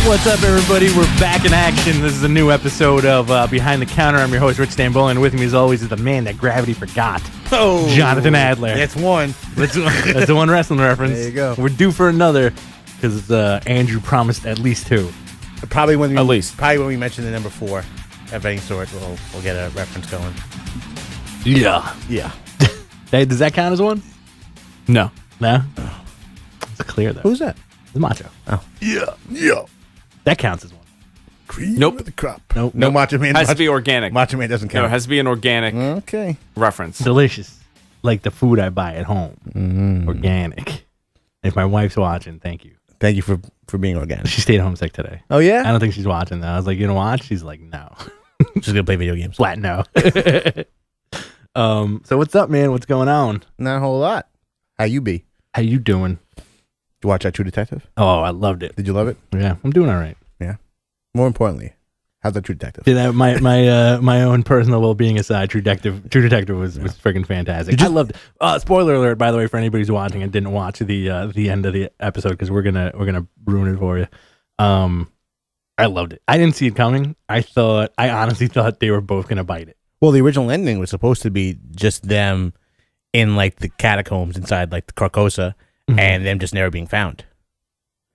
What's up, everybody? We're back in action. This is a new episode of Behind the Counter. I'm your host, Rich Stambola, and with me, as always, is the man that gravity forgot, Jonathan Adler. That's one. That's the one wrestling reference. There you go. We're due for another because Andrew promised at least two. Probably when we mention the number 4 of any sort, we'll get a reference going. Yeah. Hey, does that count as one? No. It's clear though. Who's that? The Macho. Oh. Yeah. That counts as one. Cream Nope. of the crop. Nope. No Macho Man. Has to be organic. Macho Man doesn't count. No, it has to be an organic Okay. reference. Delicious, like the food I buy at home. Organic. If my wife's watching, thank you. Thank you for being organic. She stayed home sick today. Oh, yeah? I don't think she's watching though. I was like, you gonna watch? She's like, no. She's going to play video games. Flat no. So what's up, man? What's going on? Not a whole lot. How you be? How you doing? Did you watch that True Detective? Oh, I loved it. Did you love it? Yeah, I'm doing all right. Yeah. More importantly, how's that True Detective? Did that, my own personal well-being aside, True Detective was freaking fantastic. I loved it. Spoiler alert, by the way, for anybody who's watching and didn't watch the end of the episode, because we're gonna ruin it for you. I loved it. I didn't see it coming. I honestly thought they were both gonna bite it. Well, the original ending was supposed to be just them in like the catacombs inside like the Carcosa, and them just never being found.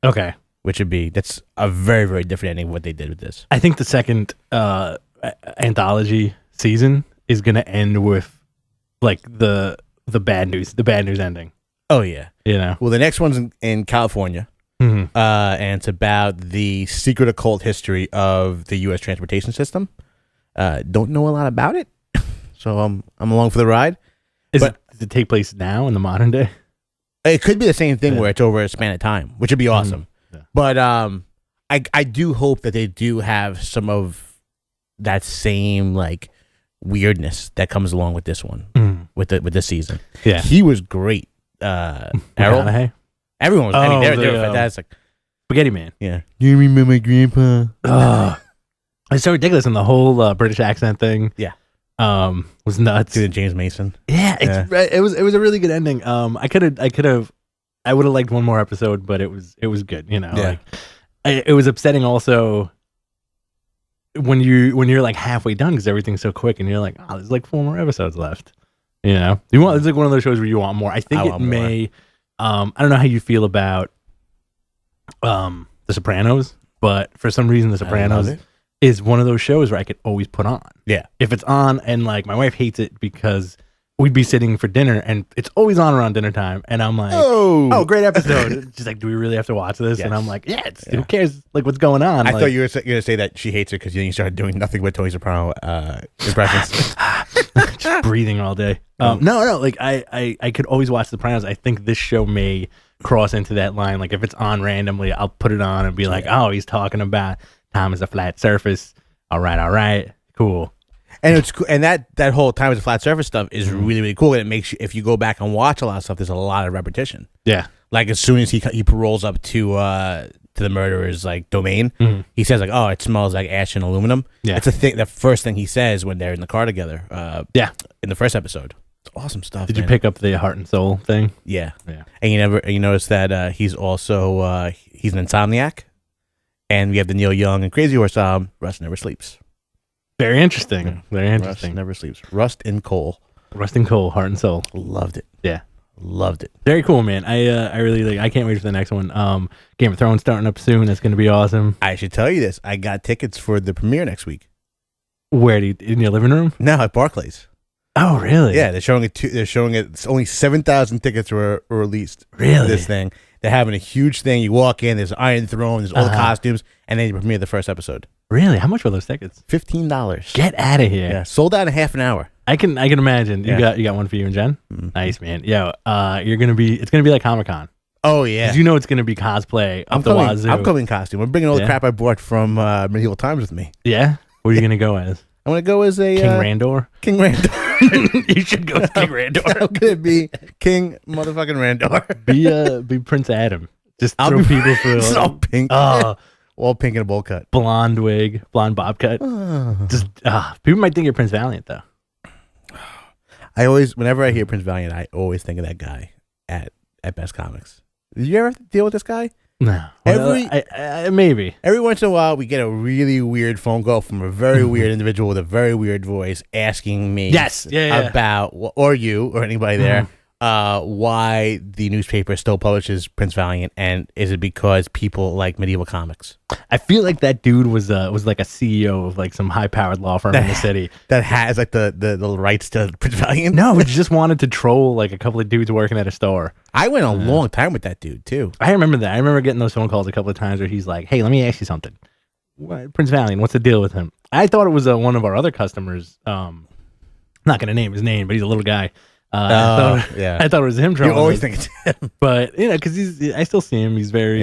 Okay. That's a very, very different ending of what they did with this. I think the second anthology season is gonna end with like the bad news ending. Oh, yeah. You know. Well, the next one's in California, and it's about the secret occult history of the U.S. transportation system. Don't know a lot about it, so I'm along for the ride. Does it take place now in the modern day? It could be the same thing where it's over a span of time, which would be awesome. Yeah. But I do hope that they do have some of that same like weirdness that comes along with this one, with this season. Yeah, he was great. Harold, everyone was. They were fantastic. Spaghetti Man. Yeah, you remember my grandpa? It's so ridiculous, and the whole British accent thing. Yeah. Was nuts. To James Mason. Yeah, it was a really good ending. I would have liked one more episode, but it was good. You know, it was upsetting also when you're like halfway done because everything's so quick, and you're like, oh, there's like 4 more episodes left. You know, it's like one of those shows where you want more. I think it may. I don't know how you feel about The Sopranos, but for some reason, The Sopranos is one of those shows where I could always put on. Yeah. If it's on, and like my wife hates it because we'd be sitting for dinner and it's always on around dinner time. And I'm like, oh great episode. She's like, do we really have to watch this? Yes. And I'm like, who cares? Like, what's going on? I thought you were going to say that she hates it because you started doing nothing but Tony Soprano impressions. Just breathing all day. No. Like I could always watch The Sopranos. I think this show may cross into that line. Like if it's on randomly, I'll put it on and be like, oh, he's talking about time is a flat surface. All right, cool. And it's cool, and that whole time is a flat surface stuff is really, really cool. And it makes you, if you go back and watch a lot of stuff, there's a lot of repetition. Yeah, like as soon as he rolls up to the murderer's like domain, he says like, "Oh, it smells like ash and aluminum." Yeah, it's a thing. The first thing he says when they're in the car together. In the first episode, it's awesome stuff. Did you pick up the heart and soul thing? Yeah. And you notice that he's also he's an insomniac. And we have the Neil Young and Crazy Horse album, Rust Never Sleeps. Very interesting. Very interesting. Rust Never Sleeps. Rust and Coal. Rust and Coal, Heart and Soul. Loved it. Yeah. Loved it. Very cool, man. I really I can't wait for the next one. Game of Thrones starting up soon. That's going to be awesome. I should tell you this. I got tickets for the premiere next week. Where? In your living room? No, at Barclays. Oh, really? Yeah, they're showing it. They're showing it. It's only 7,000 tickets were released. Really? This thing. They're having a huge thing. You walk in. There's Iron Throne. There's all the costumes, and then you premiere the first episode. Really? How much were those tickets? $15. Get out of here! Yeah, sold out in half an hour. I can imagine. You got one for you and Jen. Nice, man. Yeah. It's gonna be like Comic-Con. Oh yeah. Did you know it's gonna be cosplay up the wazoo? I'm coming costume. I'm bringing all the crap I bought from Medieval Times with me. Yeah. What are you gonna go as? I'm gonna go as a King Randor. King Randor. You should go as King Randor. How could it be King motherfucking Randor? Be Prince Adam. Just throw people through. It's all pink. All pink in a bowl cut. Blonde wig, blonde bob cut. Just people might think you're Prince Valiant though. Whenever I hear Prince Valiant, I always think of that guy at Best Comics. Did you ever deal with this guy? No. Maybe. Every once in a while, we get a really weird phone call from a very weird individual with a very weird voice asking me about, or you, or anybody there, why the newspaper still publishes Prince Valiant, and is it because people like medieval comics? I feel like that dude was like a CEO of like some high-powered law firm in the city that has like the rights to Prince Valiant. No, he just wanted to troll like a couple of dudes working at a store. I went a long time with that dude too. I remember that. I remember getting those phone calls a couple of times where he's like, "Hey, let me ask you something. Prince Valiant, what's the deal with him?" I thought it was one of our other customers. Not gonna name his name, but he's a little guy. I thought it was him. You always think it's him, but because I still see him. He's very,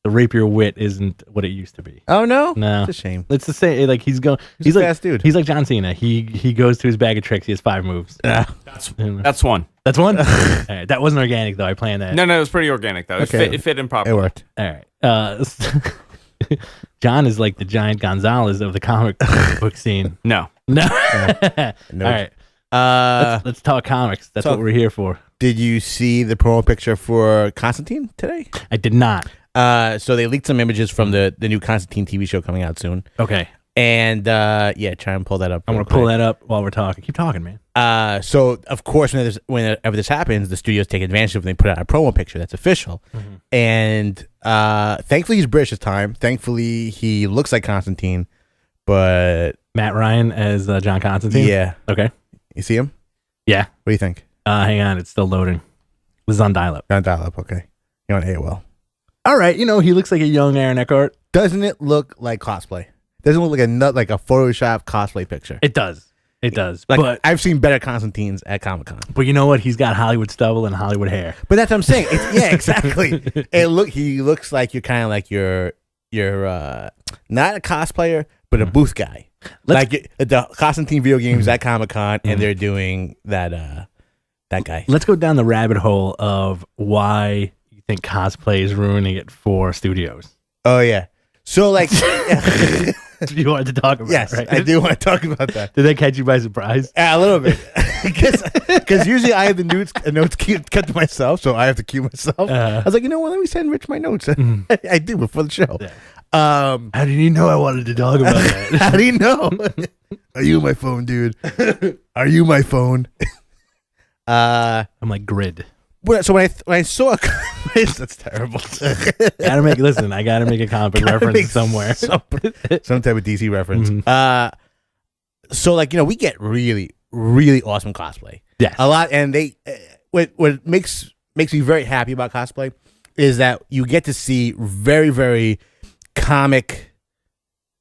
the rapier wit isn't what it used to be. Oh no, no, it's a shame. It's the same. Like he's a like fast dude. He's like John Cena. He goes to his bag of tricks. He has 5 moves. That's one. That's one. All right, that wasn't organic though. I planned that. No, it was pretty organic though. It fit in properly. It worked. All right. John is like the giant Gonzalez of the comic book scene. No. All right. Let's talk comics. That's what we're here for. Did you see the promo picture for Constantine today? I did not. So they leaked some images from the new Constantine TV show coming out soon. Okay. And try and pull that up. I'm gonna pull that up while we're talking. Keep talking, man. So of course, whenever this happens, the studios take advantage of it. They put out a promo picture that's official, and thankfully he's British this time. Thankfully he looks like Constantine, but Matt Ryan as John Constantine. Yeah. Okay. You see him? Yeah. What do you think? Hang on, it's still loading. This is on dial-up. On dial-up. Okay. You're on AOL. All right. He looks like a young Aaron Eckhart. Doesn't it look like cosplay? Doesn't look like a Photoshop cosplay picture. It does. It does. Like, but I've seen better Constantines at Comic-Con. But you know what? He's got Hollywood stubble and Hollywood hair. But that's what I'm saying. Exactly. He looks like you're kind of like you're not a cosplayer, but a booth guy. Like the Constantine video games at Comic-Con, and they're doing that guy. Let's go down the rabbit hole of why you think cosplay is ruining it for studios. Oh yeah. So like. You wanted to talk about yes, it, right? I do want to talk about that. Did that catch you by surprise? A little bit. Because usually I have the notes cut to myself, so I have to cue myself. I was like, you know what? Let me send Rich my notes. I do before the show. Yeah. How did you know I wanted to talk about that? How do you know? Are you my phone, dude? Are you my phone? I'm like Grid. So when I saw that's terrible. I gotta make a comic book reference somewhere. Some type of DC reference. So like, we get really, really awesome cosplay. Yeah. A lot. And they, what makes me very happy about cosplay is that you get to see very, very comic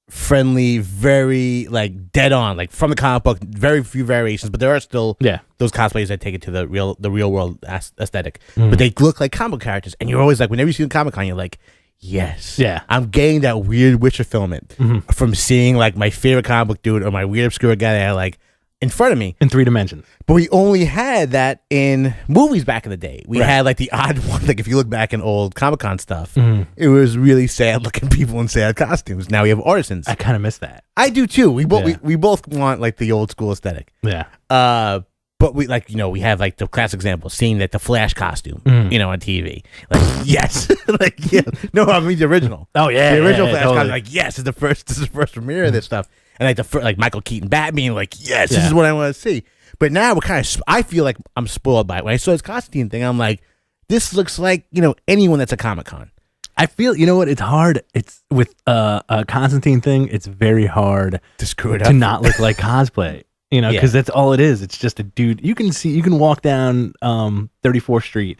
friendly, very like dead on, like from the comic book, very few variations, but there are still those cosplays that take it to the real world aesthetic. But they look like comic characters, and you're always like, whenever you see the Comic-Con, you're like, yes, I'm getting that weird Witcher fulfillment from seeing like my favorite comic book dude or my weird obscure guy that I like in front of me in 3 dimensions. But we only had that in movies back in the day. We had like the odd one. Like if you look back in old Comic-Con stuff, it was really sad looking people in sad costumes. Now we have artisans. I kind of miss that. I do too. We both want like the old school aesthetic. Yeah. But we like, we have like the classic example, seeing that the Flash costume, on TV. Like, yes. Like, yeah. No, I mean the original. Oh yeah. The original Flash costume. Like, yes, this is the first premiere of this stuff. And like like Michael Keaton Batman, like, yes, this is what I want to see. But now we're kind of, I feel like I'm spoiled by it. When I saw this Constantine thing, I'm like, this looks like, anyone that's a Comic-Con. I feel, it's hard. It's with a Constantine thing, it's very hard to screw it up. To not look like cosplay, because that's all it is. It's just a dude. You can walk down 34th Street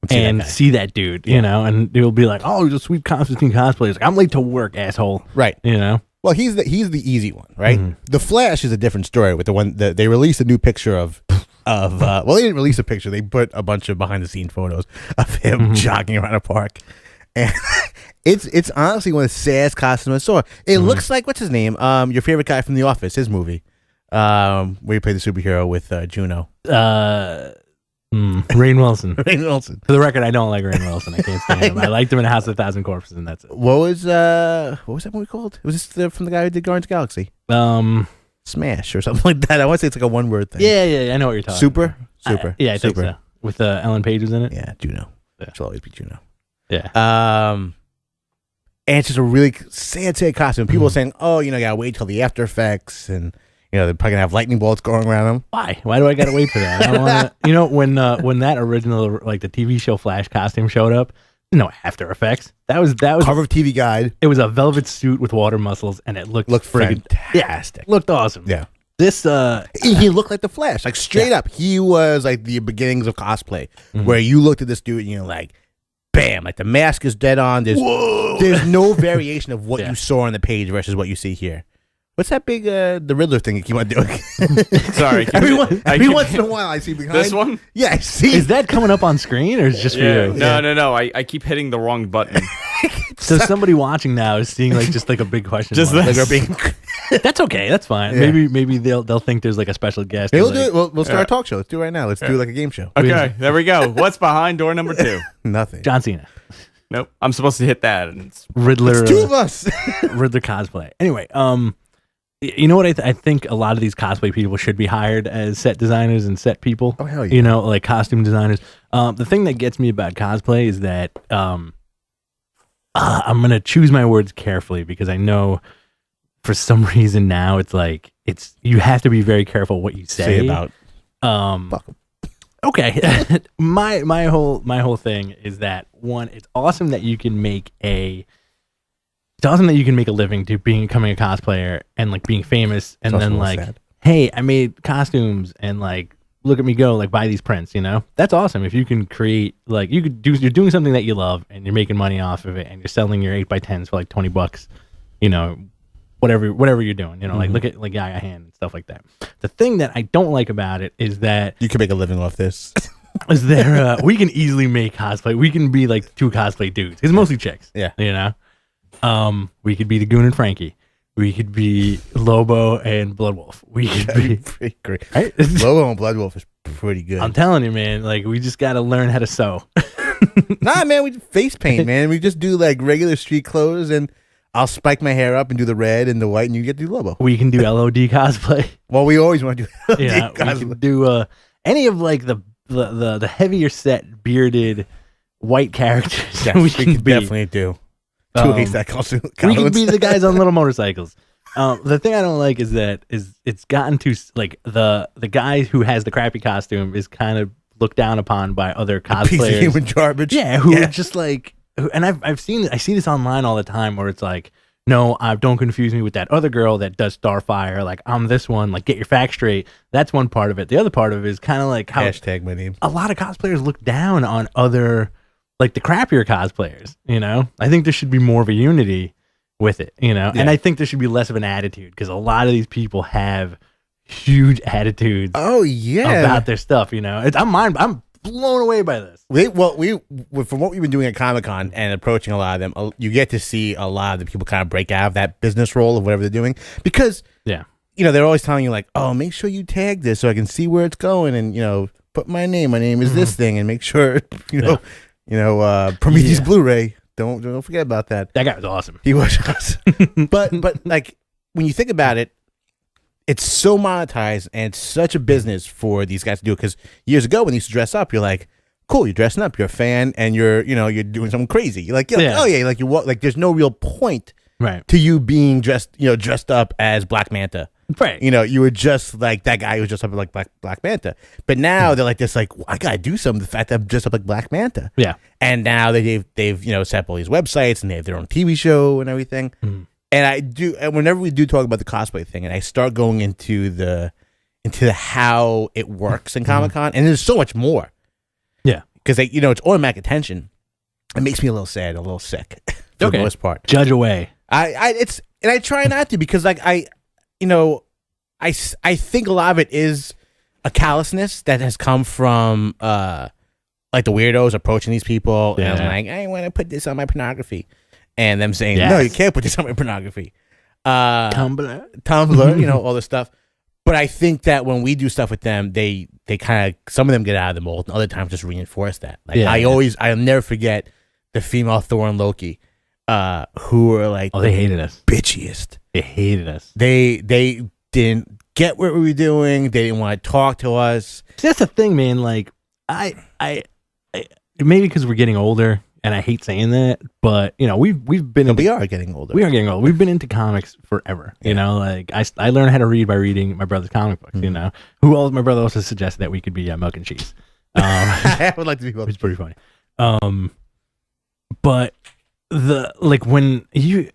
and see that dude, and it'll be like, oh, he's a sweet Constantine cosplay. It's like, I'm late to work, asshole. Right. Well, he's the easy one, right? The Flash is a different story. With the one that they released a new picture of well, they didn't release a picture. They put a bunch of behind the scenes photos of him jogging around a park, and it's honestly one of the saddest costumes I saw. It looks like, what's his name? Your favorite guy from The Office, his movie, where he played the superhero with Juno. Rainn Wilson. Rainn Wilson. For the record, I don't like Rainn Wilson. I can't stand him. I liked him in House of a Thousand Corpses, and that's it. What was that movie called? Was this from the guy who did Guardians of the Galaxy? Smash or something like that. I want to say it's like a one-word thing. Yeah, I know what you're talking Super? about. Super. I think so. With Ellen Page was in it? Yeah, Juno. She'll always be Juno. Yeah. And it's just a really sad costume. People are saying, "Oh, you gotta wait till the after effects, and they're probably gonna have lightning bolts going around them." Why? Why do I gotta wait for that? I don't wanna, when that original like the TV show Flash costume showed up, no After Effects. That was cover of TV Guide. It was a velvet suit with water muscles, and it looked fantastic. Yeah, looked awesome. Yeah. This he looked like the Flash, like straight up. He was like the beginnings of cosplay, where you looked at this dude and you're like, bam, like the mask is dead on. There's no variation of what you saw on the page versus what you see here. What's that big the Riddler thing you keep on doing? Sorry, every once in a while I see behind this one. Yeah, I see. Is that coming up on screen or is it just for you? No. I keep hitting the wrong button. So somebody watching now is seeing just a big question. Just mark. That's okay. That's fine. Yeah. Maybe they'll think there's like a special guest. We'll do it. We'll start a talk show. Let's do it right now. Let's do like a game show. Okay, there we go. What's behind door number 2? Nothing. John Cena. Nope. I'm supposed to hit that. And it's Riddler. It's 2 of us. Riddler cosplay. Anyway, you know what I think a lot of these cosplay people should be hired as set designers and set people. Oh hell yeah. Like costume designers. The thing that gets me about cosplay is that I'm gonna choose my words carefully because I know for some reason now it's you have to be very careful what you say about. Okay. my whole thing is that one, it's awesome that you can make a living to becoming a cosplayer and like being famous and then sad. Hey, I made costumes and like look at me go, like buy these prints, That's awesome. If you can create you're doing something that you love and you're making money off of it and you're selling your 8x10s for like $20, whatever you're doing, like look at like Gaga Hand and stuff like that. The thing that I don't like about it is that you can make a living off this. Is there we can easily make cosplay. We can be like 2 cosplay dudes. It's mostly chicks. Yeah. We could be the Goon and Frankie. We could be Lobo and Bloodwolf. We could be pretty great. Right? Lobo and Bloodwolf is pretty good. I'm telling you, man. Like we just got to learn how to sew. Nah, man. We face paint, man. We just do like regular street clothes, and I'll spike my hair up and do the red and the white, and you get to do Lobo. We can do LOD cosplay. Well, we always want to do LOD cosplay. We can do any of like the heavier set bearded white characters. Yes, we can definitely do. That costume. We can be the guys on little motorcycles. The thing I don't like is that it's gotten to like the guy who has the crappy costume is kind of looked down upon by other cosplayers. Piece of human garbage. Yeah, who are just like, and I see this online all the time where it's like, no, don't confuse me with that other girl that does Starfire. Like I'm this one. Like get your facts straight. That's one part of it. The other part of it is kind of like how hashtag my name. A lot of cosplayers look down on other. Like the crappier cosplayers, I think there should be more of a unity with it, and I think there should be less of an attitude because a lot of these people have huge attitudes. Oh yeah, about their stuff. I'm blown away by this. We from what we've been doing at Comic-Con and approaching a lot of them, you get to see a lot of the people kind of break out of that business role of whatever they're doing because they're always telling you like, oh, make sure you tag this so I can see where it's going and put my name is this thing and make sure Prometheus Blu-ray. Don't forget about that. That guy was awesome. He was awesome. but like when you think about it, it's so monetized and it's such a business for these guys to do it. Because years ago when they used to dress up, you're like, cool, you're dressing up, you're a fan, and you're doing something crazy. You're like, oh yeah, like you walk, like there's no real point to you being dressed up as Black Manta. Right. You were just like that guy who was dressed up like Black Manta. But now they're like this, like, well, I gotta do something. The fact that I'm dressed up like Black Manta. Yeah. And now they've set up all these websites and they have their own TV show and everything. And whenever we do talk about the cosplay thing, and I start going into the how it works in Comic-Con, and there's so much more. Yeah. Because it's automatic attention. It makes me a little sad, a little sick for the most part. Judge away. I try not to because like I think a lot of it is a callousness that has come from like the weirdos approaching these people and like, I want to put this on my pornography, and them saying, no, you can't put this on my pornography. Tumblr, all this stuff. But I think that when we do stuff with them, they kind of, some of them get out of the mold, and other times just reinforce that. Like I'll never forget the female Thor and Loki, who were like, they hated us, bitchiest. They hated us. They didn't get what we were doing. They didn't want to talk to us. See, that's the thing, man. Like maybe because we're getting older, and I hate saying that, but you know, we are getting older. We are getting old. We've been into comics forever. You know, like I learned how to read by reading my brother's comic books. You know, my brother also suggested that we could be Milk and Cheese. I would like to be Milk. It's pretty funny. But when you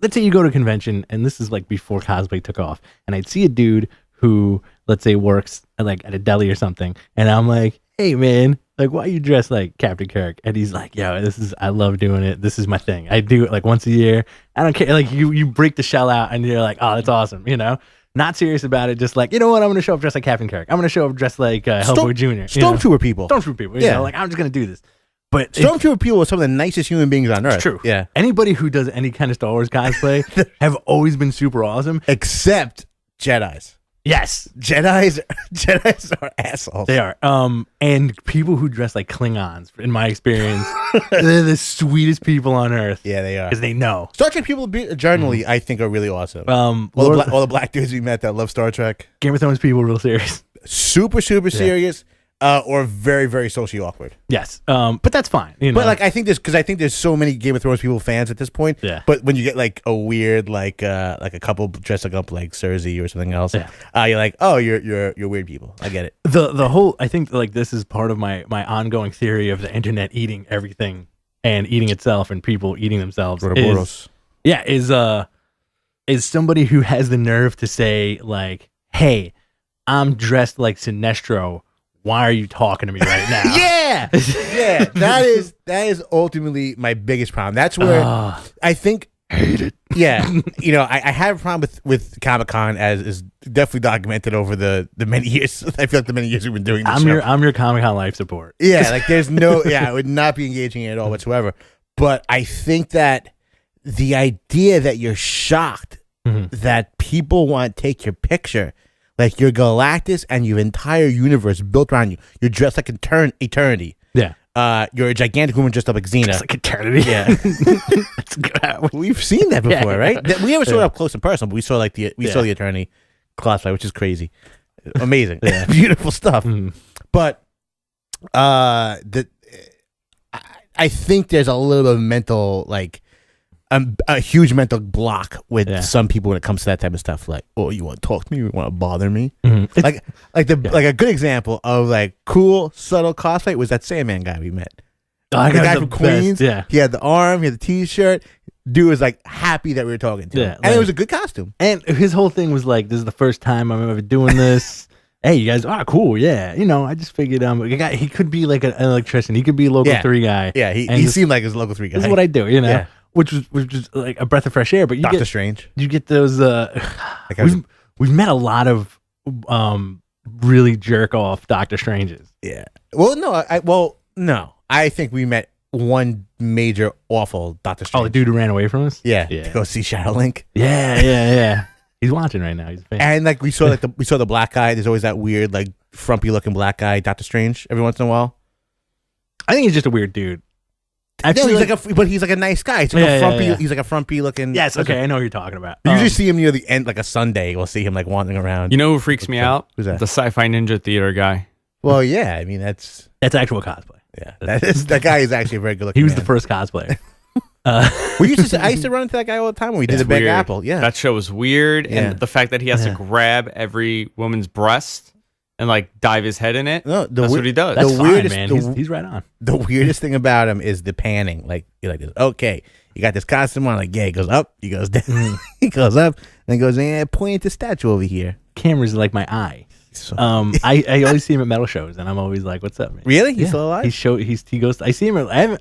let's say you go to a convention, and this is like before cosplay took off, and I'd see a dude who, let's say, works like at a deli or something, and I'm like, hey man, like, why you dressed like Captain Kirk? And he's like, yo, I love doing it. This is my thing. I do it like once a year. I don't care. Like you break the shell out and you're like, oh, that's awesome. You know, not serious about it. Just like, you know what? I'm going to show up dressed like Captain Kirk. I'm going to show up dressed like Hellboy Jr. Stormtrooper people. Stormtrooper people. You know, like, I'm just going to do this. But Stormtrooper people are some of the nicest human beings on Earth. It's true. Yeah. Anybody who does any kind of Star Wars cosplay have always been super awesome. Except Jedis. Yes. Jedis are assholes. They are. And people who dress like Klingons, in my experience, they're the sweetest people on Earth. Yeah, they are. Because they know. Star Trek people generally, I think, are really awesome. All the black dudes we met that love Star Trek. Game of Thrones people, real serious. Super serious. Or very, very socially awkward. Yes, but that's fine. You know? But like, I think there's so many Game of Thrones people fans at this point. Yeah. But when you get like a weird like a couple dressing up like Cersei or something else, you're like, oh, you're weird people. I get it. The whole, I think like this is part of my ongoing theory of the internet eating everything and eating itself and people eating themselves. Is somebody who has the nerve to say like, hey, I'm dressed like Sinestro. Why are you talking to me right now? Yeah. That is ultimately my biggest problem. That's where I think hate it. Yeah, you know, I have a problem with Comic-Con, as is definitely documented over the many years. I feel like the many years we've been doing this. I'm your Comic-Con life support. Yeah, like there's no, I would not be engaging in it at all whatsoever. But I think that the idea that you're shocked that people want to take your picture. Like, you're Galactus and your entire universe built around you. You're dressed like eternity. Yeah. You're a gigantic woman dressed up like Xena. Dressed like eternity. Yeah. That's good. We've seen that before, right? We never saw it up close and personal, but we saw saw the eternity cosplay, which is crazy. Amazing. Beautiful stuff. But I think there's a little bit of mental, like, a huge mental block with some people when it comes to that type of stuff. Like, oh, you want to talk to me? You want to bother me? Like a good example of like cool, subtle cosplay was that Sandman guy we met. The guy from Queens. Yeah, he had the arm, he had the T-shirt. Dude was like happy that we were talking to him, and it was a good costume. And his whole thing was like, "This is the first time I'm ever doing this." Hey, you guys, cool, yeah. You know, I just figured he could be like an electrician. He could be a local 3 guy. Yeah, he seemed like a local 3 guy. This is what I do, you know. Yeah. Which was like a breath of fresh air, but Doctor Strange. You get those. We've met a lot of really jerk off Doctor Stranges. Yeah. Well, no. I think we met one major awful Doctor Strange. Oh, the dude who ran away from us. Yeah. To go see Shadow Link. Yeah. He's watching right now. He's a fan. And like we saw the black guy. There's always that weird like frumpy looking black guy, Doctor Strange. Every once in a while. I think he's just a weird dude. But he's like a nice guy. He's like a frumpy. He's like a frumpy looking. Yes, okay, I know what you're talking about. You usually see him near the end, like a Sunday. We'll see him like wandering around. You know who freaks me out? Who's that? The Sci-Fi Ninja Theater guy. Well, yeah, I mean that's actual cosplay. Yeah, that guy is actually a very good looking. He was man. the first cosplayer. I used to run into that guy all the time when we did the Big Apple. Yeah, that show was weird, and the fact that he has to grab every woman's breast and like dive his head in it. No, that's what he does. That's the weirdest, man. He's right on. The weirdest thing about him is the panning. Like you're like this. Okay, you got this costume on. Like he goes up, he goes down, he goes up, and goes point at the statue over here. Camera's like my eye. I always see him at metal shows, and I'm always like, "What's up, man?" Really? He's still alive? He goes. I see him. I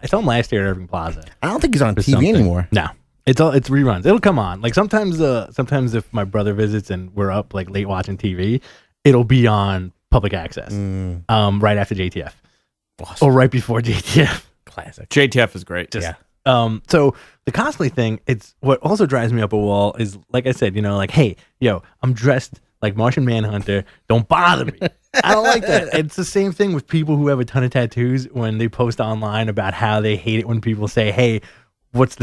saw him last year at Irving Plaza. I don't think he's on TV anymore. No. It's reruns. It'll come on. Like sometimes if my brother visits and we're up like late watching TV, it'll be on public access. Right after JTF. Awesome. Or right before JTF. Classic. JTF is great. So the cosplay thing, it's what also drives me up a wall is like I said, like, hey, I'm dressed like Martian Manhunter. Don't bother me. I don't like that. It's the same thing with people who have a ton of tattoos when they post online about how they hate it when people say, hey, what's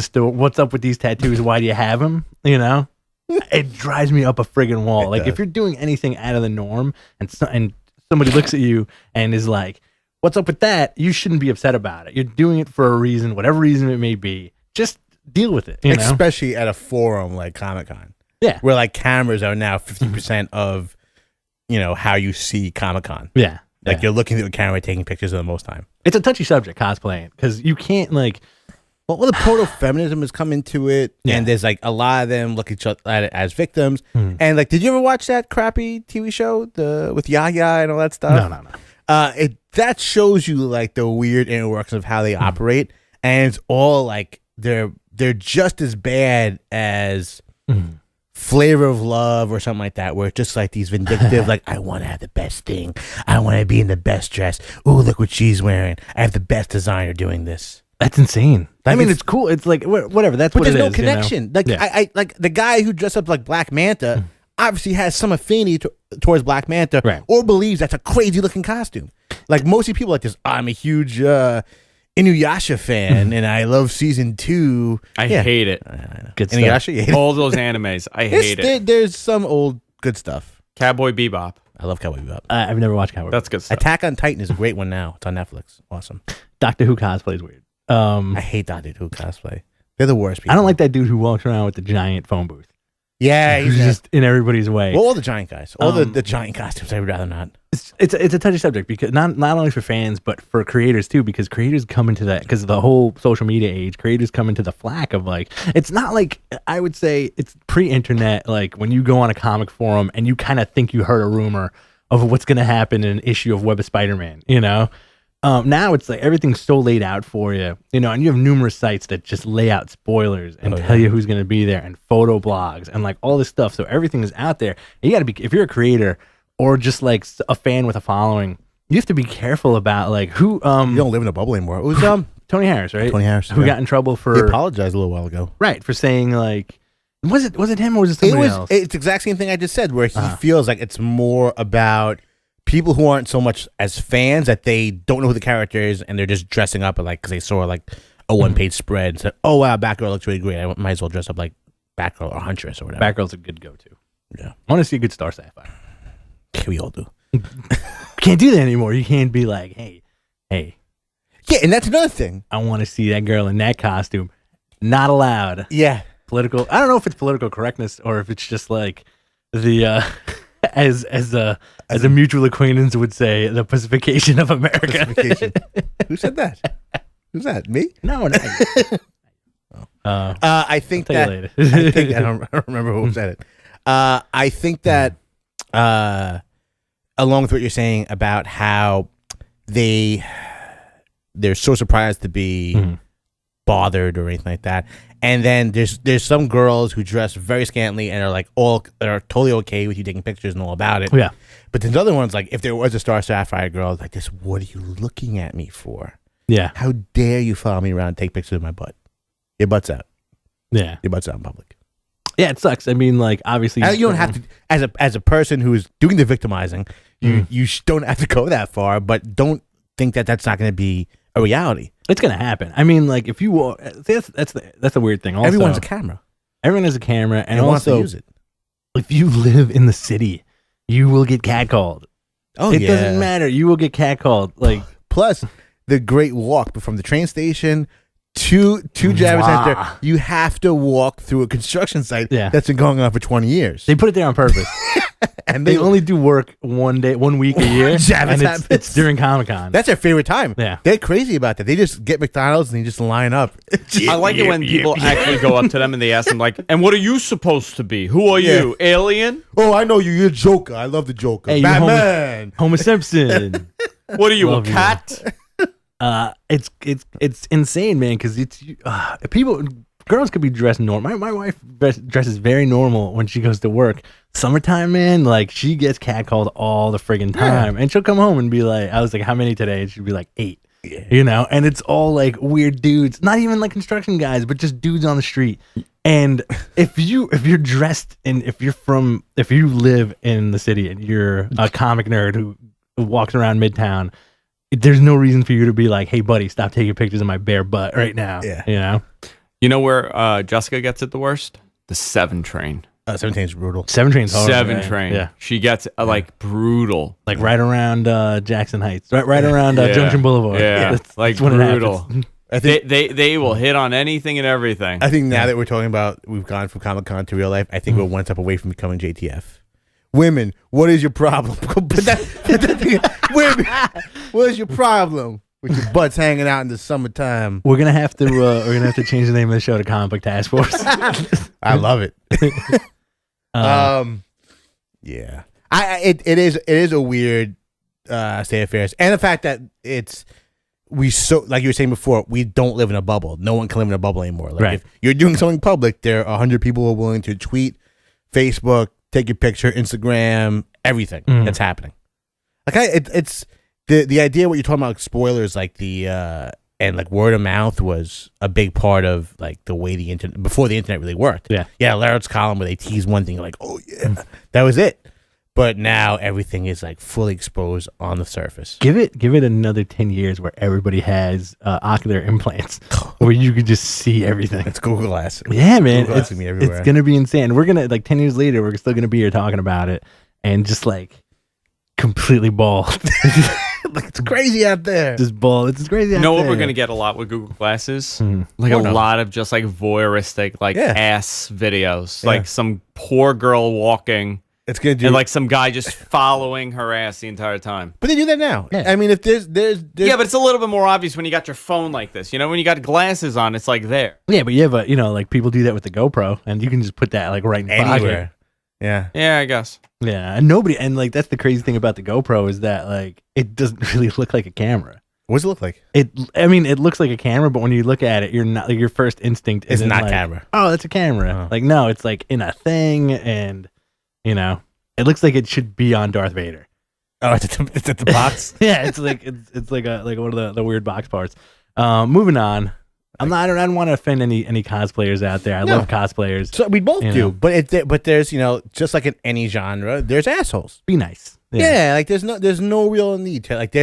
up with these tattoos? Why do you have them? It drives me up a friggin' wall. If you're doing anything out of the norm and somebody looks at you and is like, what's up with that? You shouldn't be upset about it. You're doing it for a reason, whatever reason it may be. Just deal with it. Especially at a forum like Comic-Con. Yeah. Where like cameras are now 50% of, how you see Comic-Con. Yeah. Like you're looking through a camera taking pictures of the most time. It's a touchy subject, cosplaying, because you can't like... Well, the proto-feminism has come into it, and there's like a lot of them look at it as victims. And like, did you ever watch that crappy TV show with Yaya and all that stuff? No. That shows you like the weird inner workings of how they operate, and it's all like they're just as bad as Flavor of Love or something like that, where it's just like these vindictive, like, I want to have the best thing, I want to be in the best dress. Ooh, look what she's wearing. I have the best designer doing this. That's insane. Like, I mean, it's cool. It's like whatever. That's what it is. But there's no connection. Like I like the guy who dressed up like Black Manta. Obviously, has some affinity towards Black Manta, right, or believes that's a crazy looking costume. Like mostly people like this. I'm a huge Inuyasha fan, and I love season 2. I hate it. Good Inuyasha, stuff. you hate all those animes. I hate it. There's some old good stuff. Cowboy Bebop. I love Cowboy Bebop. I've never watched Cowboy Bebop. That's good stuff. Attack on Titan is a great one now. It's on Netflix. Awesome. Doctor Who cosplay is weird. I hate Doctor Who cosplay. They're the worst people. I don't like that dude who walks around with the giant phone booth. Yeah, he's just in everybody's way. Well, all the giant guys, all the giant costumes. I would rather not. It's a touchy subject because not only for fans but for creators too, because creators come into that because of the whole social media age. Creators come into the flack of like, it's not like, I would say it's pre-internet, like when you go on a comic forum and you kind of think you heard a rumor of what's going to happen in an issue of Web of Spider-Man, now it's like everything's so laid out for you, and you have numerous sites that just lay out spoilers and tell you who's going to be there, and photo blogs and like all this stuff. So everything is out there. And you got to be, if you're a creator or just like a fan with a following, you have to be careful about like who. You don't live in a bubble anymore. It was Tony Harris, right? Tony Harris, who got in trouble for. He apologized a little while ago, right? For saying like, was it him or was it somebody else? It's the exact same thing I just said, where he feels like it's more about people who aren't so much as fans that they don't know who the character is and they're just dressing up like because they saw like a one-page spread and said, "Oh wow, Batgirl looks really great. I might as well dress up like Batgirl or Huntress or whatever." Batgirl's a good go-to. Yeah, I want to see a good Star Sapphire. We all do. Can't do that anymore. You can't be like, hey. Yeah, and that's another thing. I want to see that girl in that costume. Not allowed. Yeah, political. I don't know if it's political correctness or if it's just like the. As a mutual acquaintance would say, the pacification of America. Pacification. Who said that? Who's that? Me? No, not you. I think that. I don't remember who said it. I think that, along with what you're saying about how they're so surprised to be bothered or anything like that. And then there's some girls who dress very scantily and are totally okay with you taking pictures and all about it. Yeah. But there's other ones, like if there was a Star Sapphire girl like this, what are you looking at me for? Yeah. How dare you follow me around and take pictures of my butt? Your butt's out. Yeah. Your butt's out in public. Yeah, it sucks. I mean, like obviously you don't have to, as a person who is doing the victimizing, you don't have to go that far, but don't think that that's not going to be a reality. It's gonna happen. I mean, like if you walk, that's the weird thing. Also, everyone's a camera. Everyone has a camera, and wants to also use it. If you live in the city, you will get catcalled. Oh, it doesn't matter. You will get catcalled. Like plus the great walk from the train station to Javits Center. You have to walk through a construction site that's been going on for 20 years. They put it there on purpose. And they only do work 1 week a year, and it's during Comic-Con. That's their favorite time. Yeah, they're crazy about that. They just get McDonald's and they just line up. I like it when people actually go up to them and they ask them like, "And what are you supposed to be? Who are you? Alien? Oh, I know you. You're Joker. I love the Joker. Hey, Batman. Homer Simpson. What are you, a cat?" It's insane, man. Because girls could be dressed normal. My wife dresses very normal when she goes to work. Summertime, man, like she gets catcalled all the friggin' time, and she'll come home and be like, "I was like, how many today?" And she'd be like, 8. Yeah. And it's all like weird dudes, not even like construction guys, but just dudes on the street. And if you're dressed and if you live in the city and you're a comic nerd who walks around Midtown, there's no reason for you to be like, "Hey, buddy, stop taking pictures of my bare butt right now." Yeah. You know where Jessica gets it the worst? The 7 train. 7 Train's brutal. 7 Train's hard. 7 Train. Yeah. She gets like brutal. Like right around Jackson Heights. Right around Junction Boulevard. Yeah. That's like brutal. I think they will hit on anything and everything. I think now that we're talking about, we've gone from Comic-Con to real life, I think we're one step away from becoming JTF. Women, what is your problem? Women, what is your problem with your butts hanging out in the summertime? We're gonna have to change the name of the show to Comic Book Task Force. I love it. Yeah, it is a weird state of affairs, and the fact that like you were saying before, we don't live in a bubble. No one can live in a bubble anymore. Like if you're doing something public, there are 100 people who are willing to tweet, Facebook, take your picture, Instagram, everything that's happening. Like it's the idea what you're talking about, like spoilers, like and like word of mouth was a big part of like the way the internet before the internet really worked. Yeah, Laird's column where they tease one thing, like, oh yeah, that was it. But now everything is like fully exposed on the surface. Give it another 10 years where everybody has ocular implants where you could just see everything. It's Google Glass. Yeah, man. It's going to be insane. We're going to, like 10 years later, we're still going to be here talking about it and just like completely bald. Like it's crazy out there. Just bald. It's crazy out there. You know what we're going to get a lot with Google Glasses? Like lot of just like voyeuristic like ass videos. Like some poor girl walking. It's gonna do, and like some guy just following her ass the entire time. But they do that now. Yeah. I mean, if there's yeah, but it's a little bit more obvious when you got your phone like this. You know, when you got glasses on, it's like there. Yeah, but like people do that with the GoPro, and you can just put that like right in anywhere. Yeah, yeah, I guess. Yeah, and like that's the crazy thing about the GoPro is that like it doesn't really look like a camera. What does it look like? It looks like a camera, but when you look at it, you're not like your first instinct is not like, camera. Oh, that's a camera. Like no, it's like in a thing and. It looks like it should be on Darth Vader. Oh, it's at the box. Yeah, it's like one of the weird box parts. Moving on. I don't want to offend any cosplayers out there. I love cosplayers. So we both do, but there's just like in any genre, there's assholes. Be nice. Yeah, like there's no real need to like.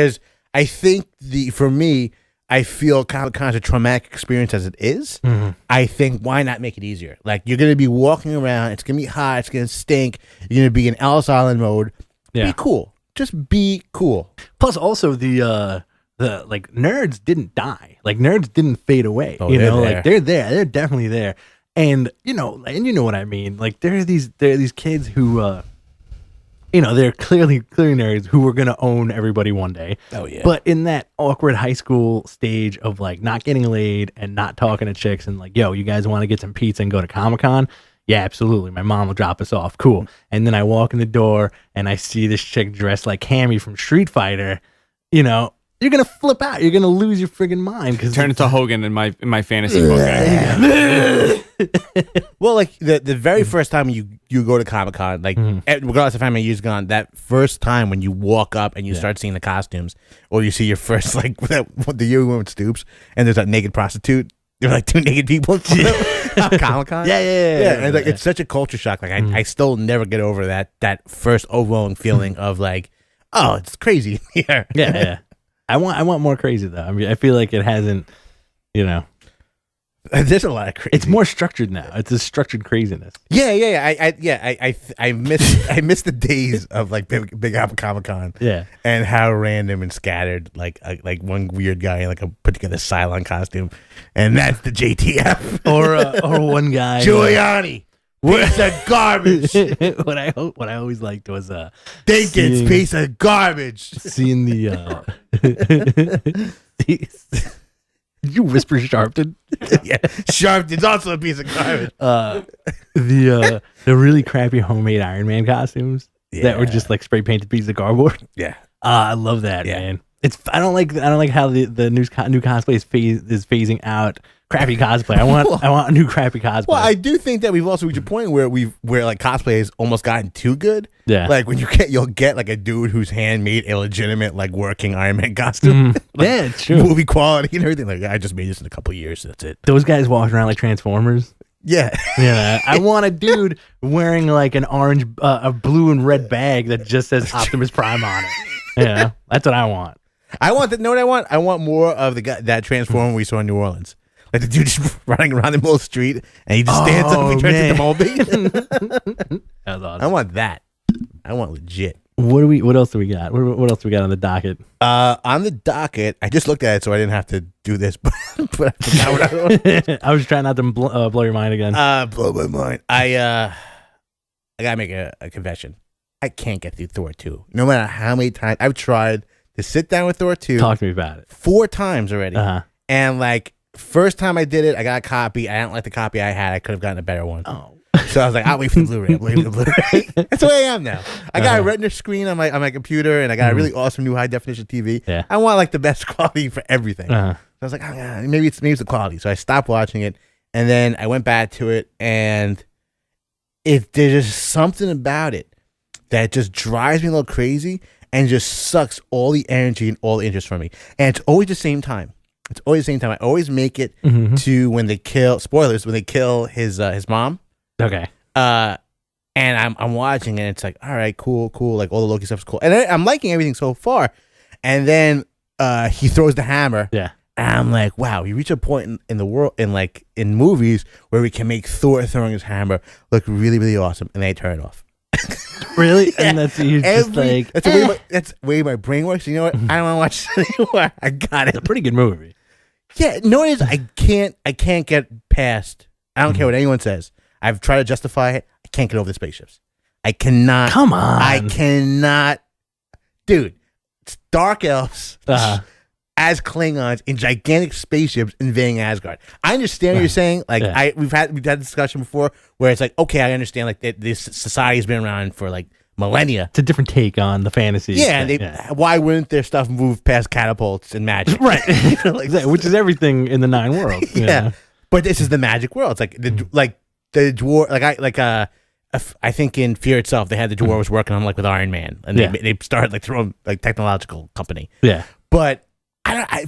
I think for me. I feel Comic-Con is a traumatic experience as it is. Mm-hmm. I think why not make it easier? Like you're going to be walking around. It's going to be hot. It's going to stink. You're going to be in Ellis Island mode. Yeah. Be cool. Just be cool. Plus also the like nerds didn't die. Like nerds didn't fade away. Oh, like they're there. They're definitely there. And you know what I mean? Like there are these kids who they're clearly nerds who are going to own everybody one day. Oh, yeah. But in that awkward high school stage of like not getting laid and not talking to chicks and like, yo, you guys want to get some pizza and go to Comic-Con? Yeah, absolutely. My mom will drop us off. Cool. And then I walk in the door and I see this chick dressed like Cammy from Street Fighter. You're going to flip out. You're going to lose your friggin' mind. Turn into Hogan in my fantasy book. Well, like the very first time you go to Comic-Con, like regardless of how many years gone, that first time when you walk up and you start seeing the costumes, or you see your first like the year we went with Stoops, and there's that naked prostitute. There were like 2 naked people at Comic-Con. Yeah. And like it's such a culture shock. Like I still never get over that first overwhelming feeling of like, oh, it's crazy here. Yeah. I want more crazy though. I mean, I feel like it hasn't, There's a lot of crazy. It's more structured now. It's a structured craziness. Yeah. I miss the days of like Big Apple Comic-Con. Yeah, and how random and scattered like one weird guy in like a put together Cylon costume, and that's the JTF or one guy Giuliani. Piece of garbage. What I always liked was Dinkins piece of garbage. Seeing the did you whisper Sharpton? Yeah, Sharpton's also a piece of garbage. The really crappy homemade Iron Man costumes that were just like spray painted pieces of cardboard. Yeah, I love that, man. I don't like how the new cosplay is phasing out crappy cosplay. I want a new crappy cosplay. Well, I do think that we've also reached a point where like cosplay has almost gotten too good. Yeah, like when you'll get like a dude who's handmade a legitimate like working Iron Man costume. Like, yeah, it's true. Movie quality and everything. Like I just made this in a couple of years. That's it. Those guys walking around like Transformers. Yeah. I want a dude wearing like an orange, a blue and red bag that just says Optimus Prime on it. That's what I want. I want that. Know what I want? I want more of that Transformer we saw in New Orleans. Like the dude just running around the middle of the street, and he just stands up and turns into Moby. That was awesome. I want that. I want legit. What else do we got? What else do we got on the docket? On the docket, I just looked at it, so I didn't have to do this. But I forgot what I was. I was trying not to blow your mind again. Blow my mind. I gotta make a confession. I can't get through Thor 2. No matter how many times I've tried to sit down with Thor 2. Talk to me about it. 4 times already. Uh-huh. And like first time I did it, I got a copy. I didn't like the copy I had. I could have gotten a better one. Oh. So I was like, I'll wait for the Blu-ray. That's the way I am now. I got a Retina screen on my computer, and I got a really awesome new high definition TV. Yeah. I want like the best quality for everything. Uh-huh. So I was like, oh, yeah, maybe it's the quality. So I stopped watching it, and then I went back to it, and there's just something about it that just drives me a little crazy and just sucks all the energy and all the interest from me. And it's always the same time. I always make it to when they kill his mom. Okay. And I'm watching and it's like, all right, cool. Like all the Loki stuff is cool. And I'm liking everything so far. And then he throws the hammer. Yeah. And I'm like, wow, we reach a point in the world, in movies where we can make Thor throwing his hammer look really, really awesome. And they turn it off. Really? Yeah. And that's you just like that's the way my brain works. You know what? I don't want to watch it anymore. I got it. It's a pretty good movie. Yeah, no, it is. I can't get past. I don't care what anyone says. I've tried to justify it. I can't get over the spaceships. I cannot. Come on. I cannot. Dude, it's dark elves as Klingons in gigantic spaceships invading Asgard. I understand what you're saying. Like we've had this discussion before where it's like, okay, I understand like this society has been around for like millennia. It's a different take on the fantasy. Yeah, and why wouldn't their stuff move past catapults and magic? Right. Which is everything in the 9 worlds. Yeah. But this is the magic world. It's like the dwarf, I think in Fear itself, they had the dwarves working on like with Iron Man, and they started like their own like technological company. Yeah, but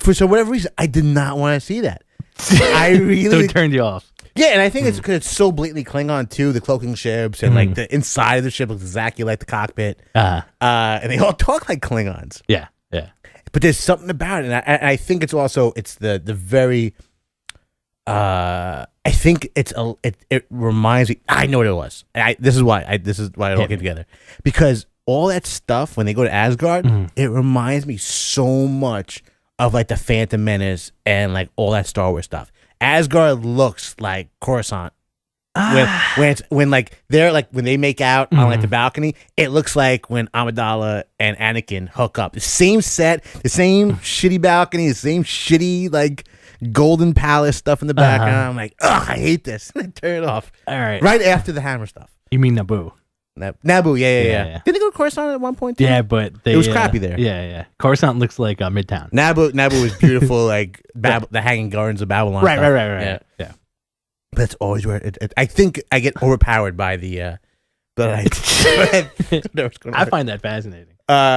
for whatever reason, I did not want to see that. I really so it turned you off. Yeah, and I think it's because it's so blatantly Klingon too. The cloaking ships and like the inside of the ship looks exactly like the cockpit. And they all talk like Klingons. Yeah. But there's something about it, and I think it's the very. I think it reminds me. I know what it was. This is why it all came together, because all that stuff when they go to Asgard, it reminds me so much of like the Phantom Menace and like all that Star Wars stuff. Asgard looks like Coruscant. When they make out on like the balcony, it looks like when Amidala and Anakin hook up. The same set, the same shitty balcony, the same shitty like Golden Palace stuff in the background. I'm like, ugh, I hate this. And I turn it off. All right. Right after the hammer stuff. You mean Naboo? Naboo, yeah. Did they go to Coruscant at one point too? Yeah, but it was crappy there. Yeah. Coruscant looks like Midtown. Naboo was beautiful, like the Hanging Gardens of Babylon. Right. Yeah. But it's always where I think I get overpowered by the. I find that fascinating.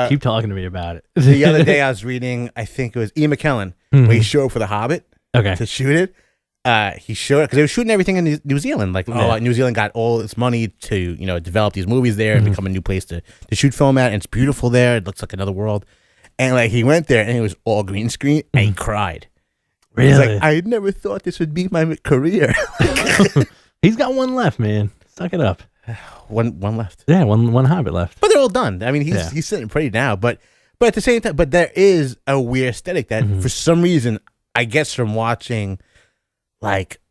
Keep talking to me about it. The other day I was reading, I think it was Ian McKellen, where he showed up for The Hobbit to shoot it. He showed up because they were shooting everything in New Zealand. Like New Zealand got all its money to develop these movies there and become a new place to shoot film at. And it's beautiful there. It looks like another world. And like he went there and it was all green screen and he cried. Really? He's like, I never thought this would be my career. He's got one left, man. Suck it up. One left. Yeah, one Hobbit left. But they're all done. I mean, he's sitting pretty now. But at the same time, but there is a weird aesthetic that for some reason I guess from watching like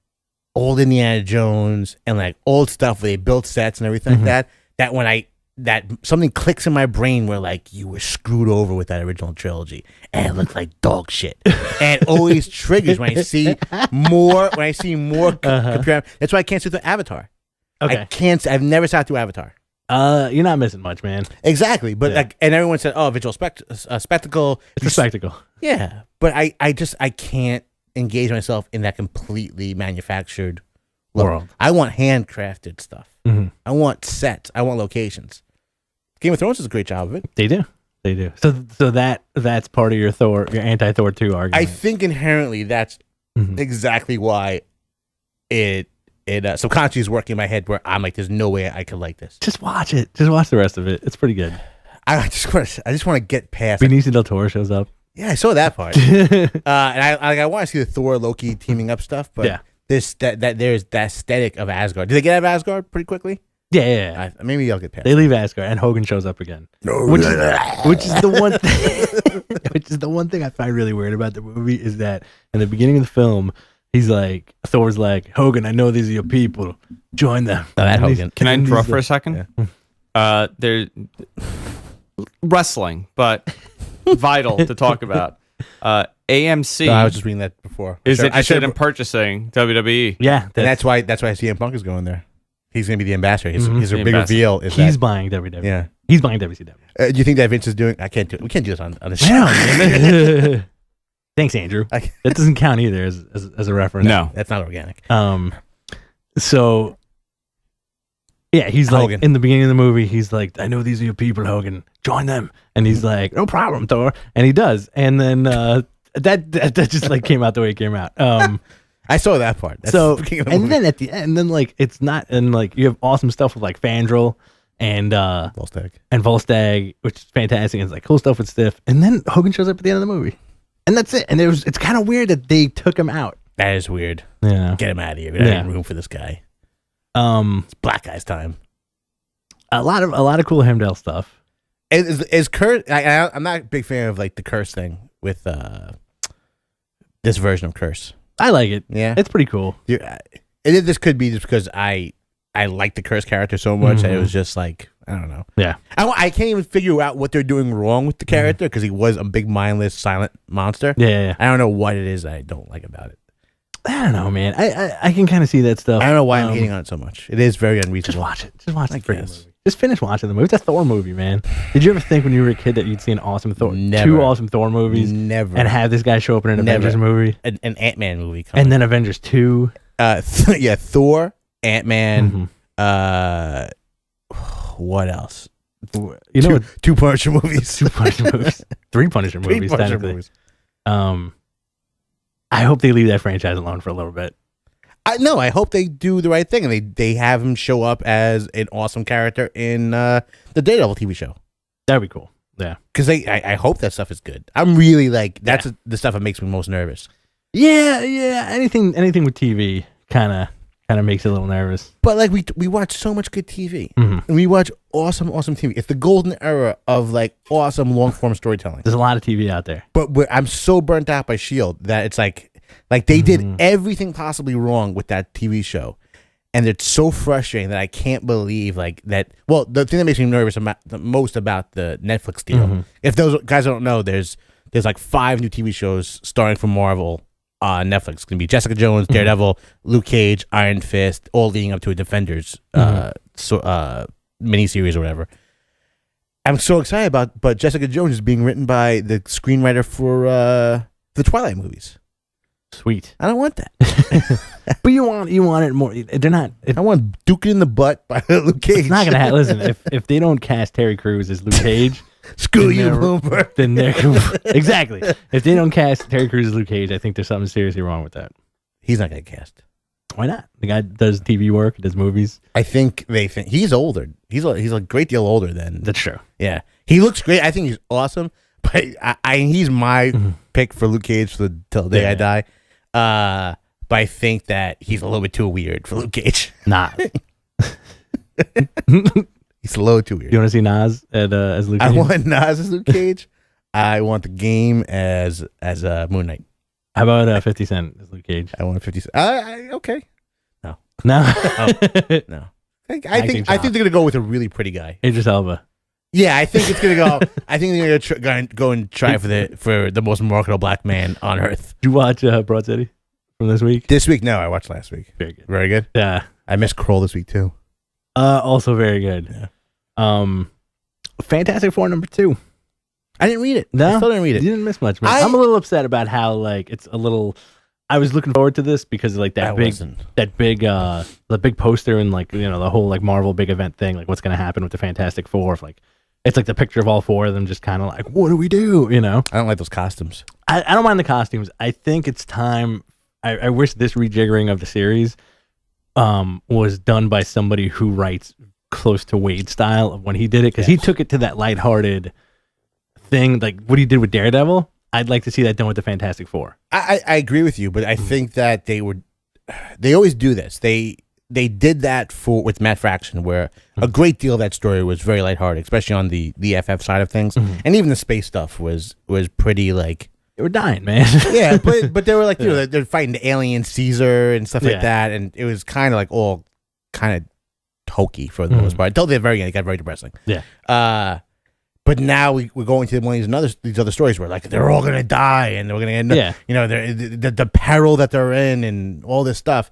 old Indiana Jones and like old stuff where they built sets and everything like that when that something clicks in my brain where like you were screwed over with that original trilogy and it looked like dog shit. And it always triggers when I see more computer. That's why I can't sit through Avatar. Okay. I've never sat through Avatar. You're not missing much, man. Exactly. But like, and everyone said, oh, visual spectacle. It's a spectacle. Yeah. But I can't engage myself in that completely manufactured world. I want handcrafted stuff. I want sets. I want locations. Game of Thrones does a great job of it. They do. So that's part of your anti-Thor 2 argument. I think inherently that's exactly why it subconsciously is working in my head where I'm like, there's no way I could like this. Just watch it. Just watch the rest of it. It's pretty good. I just want to get past. Benicio del Toro shows up. Yeah, I saw that part. And I want to see the Thor Loki teaming up stuff, but there's the aesthetic of Asgard. Did they get out of Asgard pretty quickly? Yeah. Maybe I'll get past. They leave Asgard, and Hogan shows up again. Which is the one thing. Which is the one thing I find really weird about the movie is that in the beginning of the film, Thor's like, Hogan, I know these are your people. Join them. Oh, that Hogan. Can I interrupt for a second? Yeah. They're wrestling, but vital to talk about. AMC. I was just reading that before. Is interested in purchasing WWE. Yeah, and that's why CM Punk is going there. He's going to be the ambassador. His big reveal is he's buying WWE. Yeah, he's buying WCW. Do you think that Vince is doing? We can't do this on the show. Thanks, Andrew. That doesn't count either as a reference. No, that's not organic. So yeah, he's like Hogan. in the beginning of the movie, he's like, I know these are your people, Hogan. Join them. And he's like, no problem, Thor. And he does. And then that just like came out the way it came out. I saw that part. That's and then at the end, then like it's not, and like you have awesome stuff with like Fandral and Volstagg, which is fantastic. And it's like cool stuff with Stiff. And then Hogan shows up at the end of the movie. And that's it. And it's kind of weird that they took him out. That is weird. Yeah. Get him out of here. We don't have room for this guy. It's black guy's time. A lot of cool Hemdale stuff. Is Curse? I'm not a big fan of like the Curse thing with this version of Curse. I like it. Yeah, it's pretty cool. This could be just because I like the Curse character so much that it was just like I don't know. Yeah, I can't even figure out what they're doing wrong with the character because he was a big mindless silent monster. Yeah. I don't know what it is that I don't like about it. I don't know, man. I can kind of see that stuff. I don't know why I'm hating on it so much. It is very unreasonable. Just watch it. Just watch the freaking movie. Just finish watching the movie. It's a Thor movie, man. Did you ever think when you were a kid that you'd see an awesome Thor, two awesome Thor movies, and have this guy show up in an Avengers movie, an Ant-Man movie, and then Avengers 2? Thor, Ant-Man. What else? You know, two Punisher movies, 3 Punisher movies, technically. I hope they leave that franchise alone for a little bit. I hope they do the right thing and they have him show up as an awesome character in the Daredevil TV show. That'd be cool. Yeah, because I hope that stuff is good. I'm really like that's the stuff that makes me most nervous. Yeah. Anything with TV kind of makes it a little nervous. But like we watch so much good TV, and we watch awesome TV. It's the golden era of like awesome long form storytelling. There's a lot of TV out there, but I'm so burnt out by S.H.I.E.L.D. that it's like they did everything possibly wrong with that TV show, and it's so frustrating that I can't believe like that. Well, the thing that makes me nervous the most about the Netflix deal, if those guys don't know, there's like 5 new TV shows starring from Marvel on Netflix. It's gonna be Jessica Jones, Daredevil, Luke Cage, Iron Fist, all leading up to a Defenders miniseries or whatever. I'm so excited but Jessica Jones is being written by the screenwriter for the Twilight movies. Sweet. I don't want that. But you want it more. They're not. I want Duke in the butt by Luke Cage. It's not gonna happen. Listen, if they don't cast Terry Crews as Luke Cage, screw you, Bloomberg. Then they're exactly. If they don't cast Terry Crews as Luke Cage, I think there's something seriously wrong with that. He's not gonna cast. Why not? The guy does TV work, does movies. I think they think he's older. He's a great deal older than. That's true. Yeah, he looks great. I think he's awesome. But he's my pick for Luke Cage till the day I die. But I think that he's a little bit too weird for Luke Cage. Nah. He's a little too weird. You want to see Nas as Luke Cage? I want Nas as Luke Cage. I want the Game as Moon Knight. How about 50 Cent as Luke Cage? I want 50 Cent. Okay. No. No. No. I think they're gonna go with a really pretty guy. Idris Elba. Yeah, I think it's gonna go. I think they're gonna go and try for the most marketable black man on earth. Did you watch Broad City from this week? This week, no, I watched last week. Very good. Very good. Yeah, I missed Kroll this week too. Also very good. Yeah. Fantastic Four #2. I didn't read it. No, I still didn't read it. You didn't miss much, man. I'm a little upset about how like it's a little. I was looking forward to this because like the big poster and like the whole like Marvel big event thing, like what's gonna happen with the Fantastic Four, like it's like the picture of all 4 of them just kind of like, what do we do? I don't like those costumes. I don't mind the costumes. I think it's time. I wish this rejiggering of the series was done by somebody who writes close to Wade's style of when he did it, because he took it to that lighthearted thing, like what he did with Daredevil. I'd like to see that done with the Fantastic Four. I agree with you, but I think that they always do this. They did that with Matt Fraction, where a great deal of that story was very lighthearted, especially on the FF side of things, and even the space stuff was pretty like they were dying, man. Yeah, but they were like they're fighting the alien Caesar and stuff like that, and it was kind of like all kind of hokey for the most part until the very end. It got very depressing. Yeah. But now we're going to one of these other stories where like they're all gonna die and they're gonna end up, the peril that they're in and all this stuff.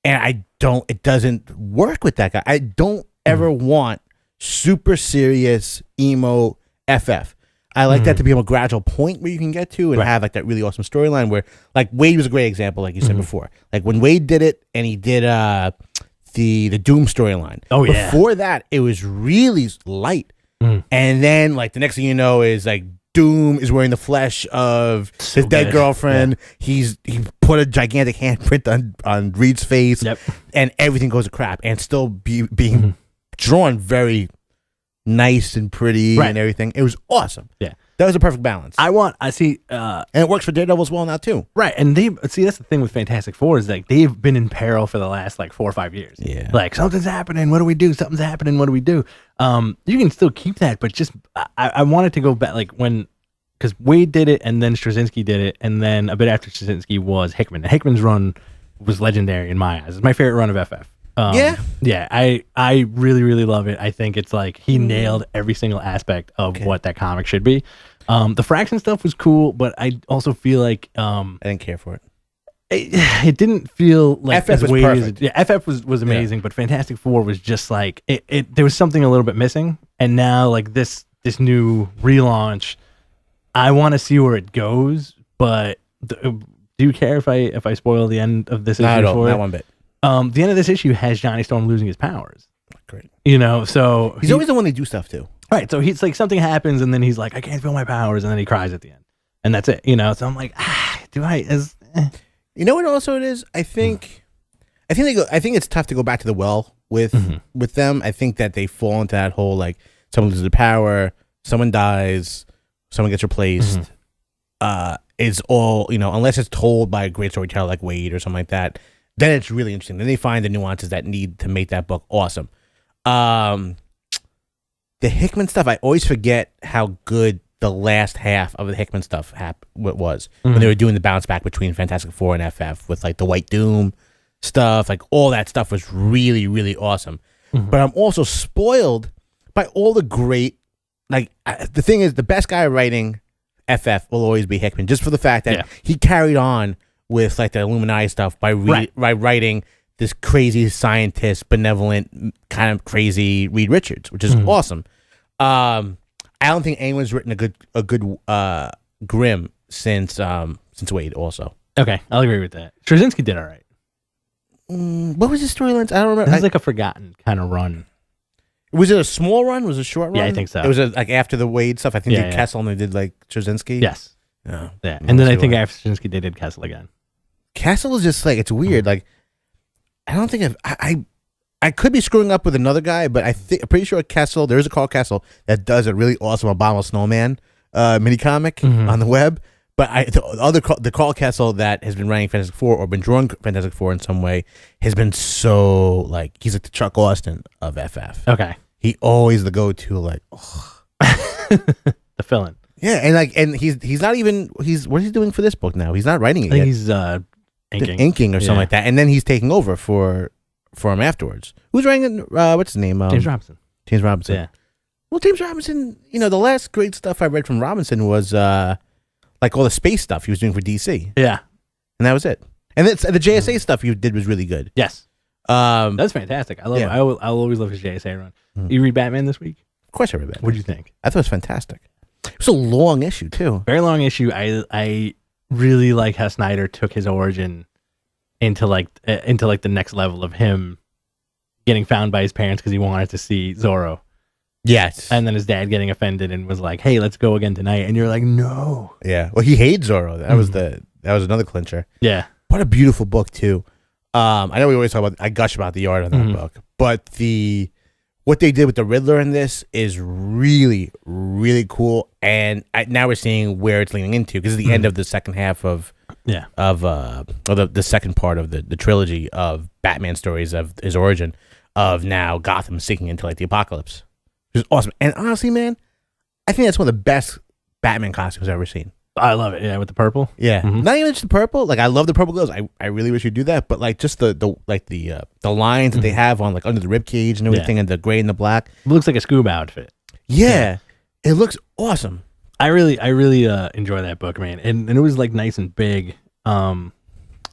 And it doesn't work with that guy. I don't ever want super serious emo FF. I like that to be a gradual point where you can get to and have like that really awesome storyline where like Wade was a great example, like you said before. Like when Wade did it and he did the Doom storyline. Oh yeah. Before that, it was really light. And then like the next thing you know is like Doom is wearing the flesh of his dead girlfriend. Yeah. He put a gigantic handprint on Reed's face, and everything goes to crap. And still being drawn very nice and pretty and everything. It was awesome. Yeah, that was a perfect balance. I see, and it works for Daredevil as well now too. Right, and that's the thing with Fantastic Four is like they've been in peril for the last like 4 or 5 years. Yeah, like something's happening. What do we do? Something's happening. What do we do? You can still keep that, but just I wanted to go back like because Wade did it and then Straczynski did it, and then a bit after Straczynski was Hickman. And Hickman's run was legendary in my eyes. It's my favorite run of FF. Yeah, I really, really love it. I think it's like he nailed every single aspect of what that comic should be. The Fraction stuff was cool, but I also feel like I didn't care for it. It didn't feel like FF was perfect. FF was amazing, but Fantastic Four was just like there was something a little bit missing. And now like this new relaunch, I want to see where it goes. But do you care if I spoil the end of this issue? Not at all. Not one bit. The end of this issue has Johnny Storm losing his powers. Great. So he's always the one they do stuff to. Right. So he's like something happens and then he's like, I can't feel my powers, and then he cries at the end. And that's it. So I'm like, You know what also it is? I think it's tough to go back to the well with them. I think that they fall into that whole like someone loses their power, someone dies, someone gets replaced. It's all, unless it's told by a great storyteller like Wade or something like that, then it's really interesting. Then they find the nuances that need to make that book awesome. The Hickman stuff, I always forget how good the last half of the Hickman stuff was when they were doing the bounce back between Fantastic Four and FF with like the White Doom stuff. Like all that stuff was really, really awesome. But I'm also spoiled by all the great, like the thing is the best guy writing FF will always be Hickman, just for the fact that he carried on with like the Illuminati stuff by writing this crazy scientist, benevolent, kind of crazy Reed Richards, which is awesome. I don't think anyone's written a good Grimm since Wade also. Okay, I'll agree with that. Straczynski did all right. What was his storylines? I don't remember. It was like a forgotten kind of run. Was it a small run? Was it a short run? Yeah, I think so. It was like after the Wade stuff. I think they did Kessel and they did like Straczynski. Yes. Yeah. And then I think after Straczynski they did Kessel again. Kessel is just like, it's weird. Like, I don't think I could be screwing up with another guy, but I'm pretty sure there is a Carl Kessel that does a really awesome Obama Snowman mini comic on the web. But the Carl Kessel that has been writing Fantastic Four or been drawing Fantastic Four in some way has been so like, he's like the Chuck Austin of FF. Okay. He always the go-to, like, the fill-in. Yeah, and he's not even what is he doing for this book now? He's not writing it I think yet. He's inking or something like that, and then he's taking over for him afterwards. Who's writing it? What's his name? James Robinson. James Robinson. Yeah. Well, James Robinson. The last great stuff I read from Robinson was like all the space stuff he was doing for DC. Yeah, and that was it. And the JSA stuff he did was really good. Yes. That's fantastic. I love it. I'll always love his JSA run. You read Batman this week? Of course I read Batman. What did you think? I thought it was fantastic. It was a long issue too. Very long issue. I really like how Snyder took his origin into the next level of him getting found by his parents because he wanted to see Zorro. Yes. And then his dad getting offended and was like, "Hey, let's go again tonight." And you're like, "No." Yeah. Well, he hates Zorro. That was another clincher. Yeah. What a beautiful book too. I know we always talk about, I gush about the art on that book, but what they did with the Riddler in this is really, really cool. And now we're seeing where it's leaning into, because it's the end of the second half of the second part of the trilogy of Batman stories of his origin, of now Gotham sinking into like the apocalypse, which is awesome. And honestly, man, I think that's one of the best Batman costumes I've ever seen. I love it. Yeah, with the purple. Yeah, not even just the purple. Like, I love the purple gloves. I really wish you'd do that. But like, just the lines that they have on like under the rib cage and everything, and the gray and the black. It looks like a scuba outfit. Yeah, it looks awesome. I really enjoy that book, man. And it was like nice and big. I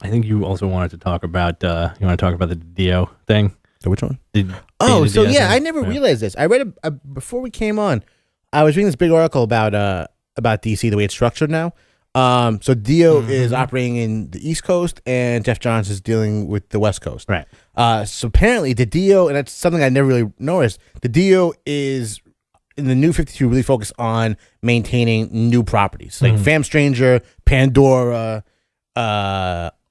think you also wanted to talk about the Dio thing. The which one? I never realized this. I read it before we came on. I was reading this big article about DC, the way it's structured now. So Dio is operating in the East Coast, and Jeff Johns is dealing with the West Coast. Right. So apparently the Dio, and that's something I never really noticed, the Dio is in the new 52 really focused on maintaining new properties like Fam Stranger, Pandora,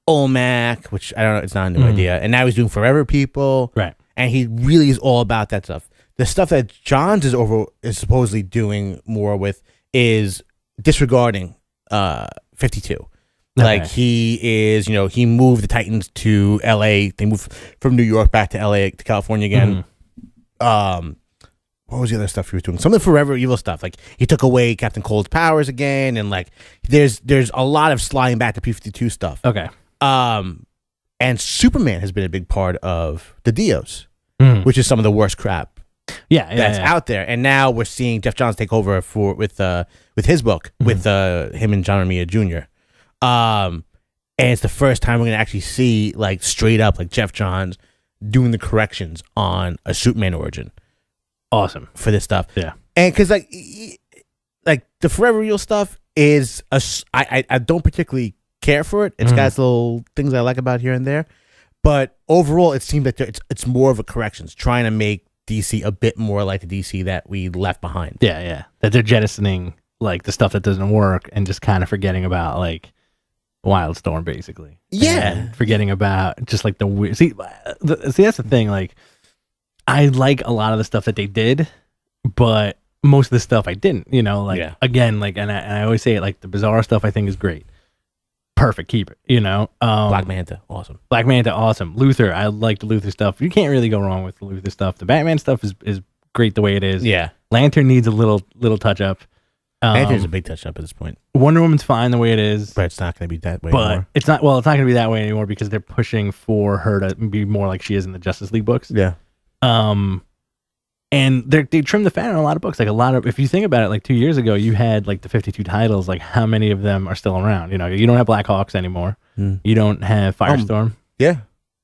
Olmec, which I don't know, it's not a new idea. And now he's doing Forever People. Right. And he really is all about that stuff. The stuff that Johns is supposedly doing more with is disregarding 52. Okay. Like, he is, he moved the Titans to LA. They moved from New York back to LA to California again. What was the other stuff he was doing? Some of the Forever Evil stuff. Like, he took away Captain Cold's powers again, and like there's a lot of sliding back to P-52 stuff. Okay. And Superman has been a big part of the Dios, which is some of the worst crap that's out there. And now we're seeing Jeff Johns take over with his book with him and John Romita Jr. And it's the first time we're gonna actually see like straight up like Jeff Johns doing the corrections on a Superman origin. Awesome for this stuff. Yeah, and because like the Forever Real stuff is I don't particularly care for it. It's got little things I like about here and there, but overall it seems like it's more of a corrections, trying to make DC a bit more like the DC that we left behind. Yeah, that they're jettisoning like the stuff that doesn't work and just kind of forgetting about like Wildstorm, basically. Yeah, and forgetting about just like the weird. See, that's the thing. Like, I like a lot of the stuff that they did, but most of the stuff I didn't. Again, like, and I always say it, like, the bizarre stuff I think is great. Perfect, keep it. Black Manta, awesome. Black Manta, awesome. Luther, I like the Luther stuff. You can't really go wrong with the Luther stuff. The Batman stuff is great the way it is. Yeah. Lantern needs a little touch up. Lantern's a big touch up at this point. Wonder Woman's fine the way it is, but it's not going to be that way. But it's not going to be that way anymore because they're pushing for her to be more like she is in the Justice League books. Yeah. And they trimmed the fat on a lot of books. Like, a lot of, if you think about it, like 2 years ago, you had like the 52 titles. Like, how many of them are still around? You don't have Black Hawks anymore. You don't have Firestorm. Yeah.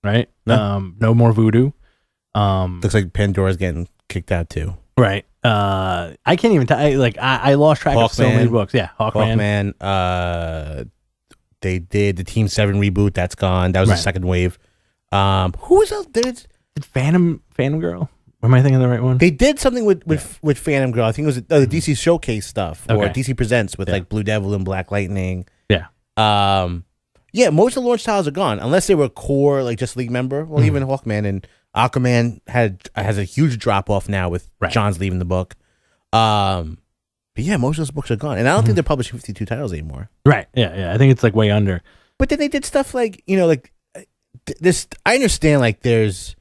Right. No more Voodoo. Looks like Pandora's getting kicked out too. Right. I can't even tell. I lost track of so many books. Yeah. Hawkman. They did the Team 7 reboot. That's gone. That was the second wave. Who was out there? Did Phantom Girl? Am I thinking of the right one? They did something with Phantom Girl. I think it was the DC Showcase stuff or DC Presents with like Blue Devil and Black Lightning. Yeah. Most of the launch titles are gone unless they were a core like Just League member. Well, even Hawkman and Aquaman has a huge drop off now with John's leaving the book. But yeah, most of those books are gone, and I don't think they're publishing 52 titles anymore. Right. Yeah. I think it's like way under. But then they did stuff like this. I understand like there's.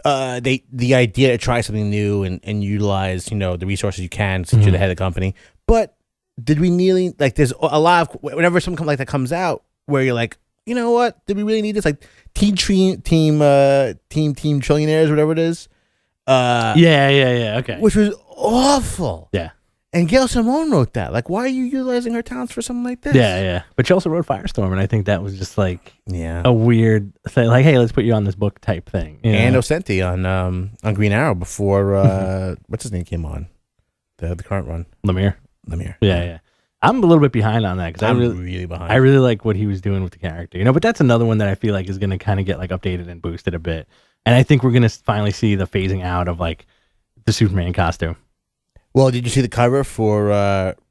The idea to try something new and utilize the resources you can since you're the head of the company, but did we really like? There's a lot of whenever something like that comes out where you're like, you know what? Did we really need this? Like team trillionaires, whatever it is. Yeah. Okay. Which was awful. Yeah. And Gail Simone wrote that. Like, why are you utilizing her talents for something like this? Yeah. But she also wrote Firestorm, and I think that was just like a weird thing. Like, hey, let's put you on this book type thing. And Osenti on Green Arrow before what's his name came on the current run. Lemire. Yeah. I'm a little bit behind on that because I'm really behind. I really like what he was doing with the character, but that's another one that I feel like is going to kind of get like updated and boosted a bit. And I think we're going to finally see the phasing out of like the Superman costume. Well, did you see the cover for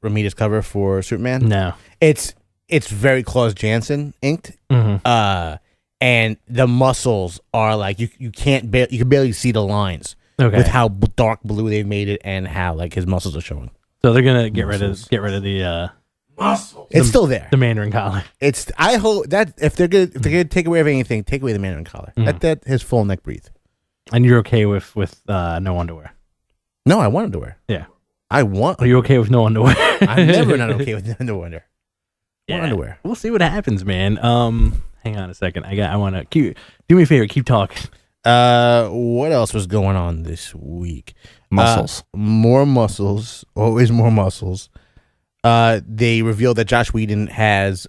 Romita's cover for Superman? No. It's very Klaus Janson inked. Mm-hmm. And the muscles are like you can barely see the lines. with how dark blue they've made it and how like his muscles are showing. So they're gonna get rid of the muscles. It's still there. The Mandarin collar. I hope that if they're gonna take away anything, take away the Mandarin collar. Let that his full neck breathe. And you're okay with no underwear? No, I want underwear. Yeah, Are you okay with no underwear? I'm never not okay with underwear. Yeah. Underwear. We'll see what happens, man. Hang on a second. I want to do me a favor. Keep talking. What else was going on this week? Muscles. More muscles. Always more muscles. They revealed that Joss Whedon has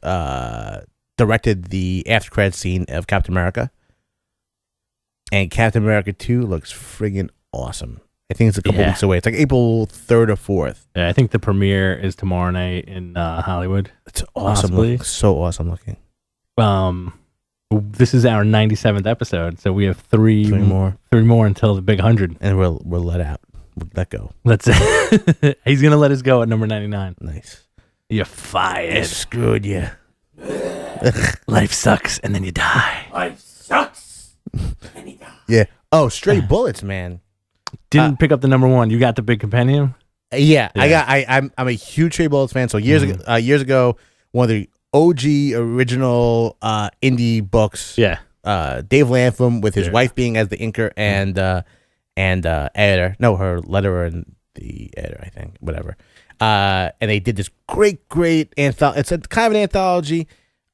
directed the after credits scene of Captain America. And Captain America 2 looks friggin' awesome. I think it's a couple weeks away. It's like April 3rd or 4th. Yeah, I think the premiere is tomorrow night in Hollywood. It's awesome. So awesome looking. This is our 97th episode, so we have three more until the big 100. And we're let out. We'll let go. Let's He's going to let us go at number 99. Nice. You're fired. I screwed you. Life sucks, and then you die. Life sucks. And you die. Yeah. Oh, Stray Bullets, man. Didn't pick up the number 1. You got the big compendium? Yeah. I'm a huge Stray Bullets fan. So years ago, one of the OG original indie books. Yeah. Dave Latham with his wife being as the inker and editor. No, her letterer and the editor, I think. Whatever. And they did this great anthology. It's a kind of an anthology.